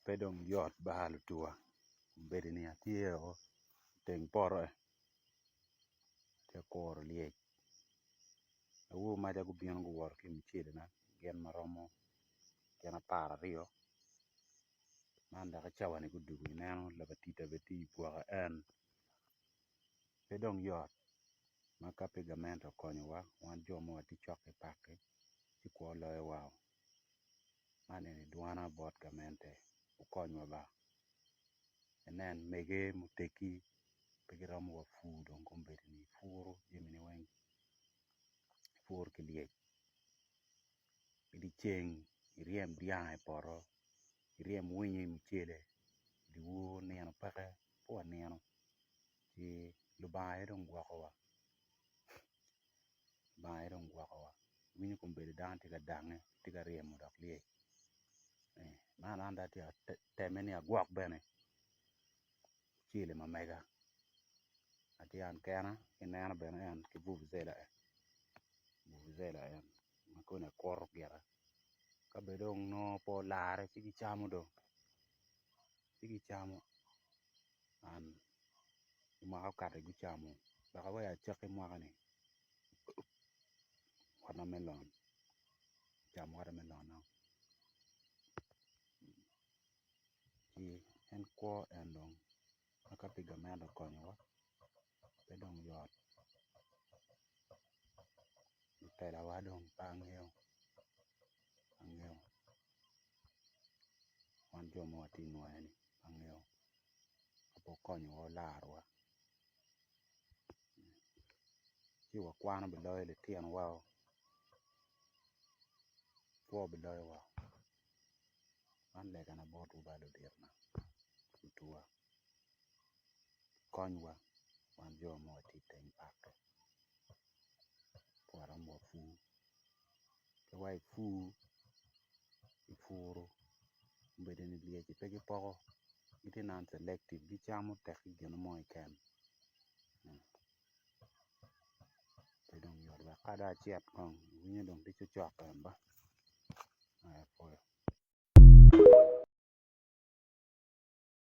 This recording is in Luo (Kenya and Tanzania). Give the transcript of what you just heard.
pe dong yot bahalo tua bede ni atio teng poro te kor liech awu ma jago bien go wor ki michile na gen maromo gen para rio manda ka chawane go dugu neno la batita beti bwaga en pe dong yot ma ka pegamento konyowa wan jomo ati choke pake ti ko loe wow mane ni duana bot gamente ukonywa ba enen mege muteki pegiram wa fu don komberi ni furu jimini wen fur kiliech idi cheng iriem diang e poro iriem winyi michele di wu neno pake po neno ti lubae dong gwakowa bae dong gwakowa winyi komberi dan tiga dange tiga riem dok liech man anda ti temeni agwak bene chile mamega ati an kena inena bene en ki vuvuzela en makone korok yara kabedong no po lare chigi chamo do chigi chamo an umaka kate gu chamo baka waya chake mwaka ni watermelon chamo watermelon no ti en ko en dong maka pegamento konyowa pedong yot tela wadong pangeo wan jomo atinwa ni pangeo apo konyowa larwa ti wakwano beloy le tian wao po beloy wao an lega na botu balo dirna tuwa konywa wan jomo atiteng pake pora mo fu ke wai fu ifuru mbede ni liech pegi poko iti nan selective gi chamo tek gino mo iken pedong yor ba kada chiat kong winyo dong ti chochok ba ay po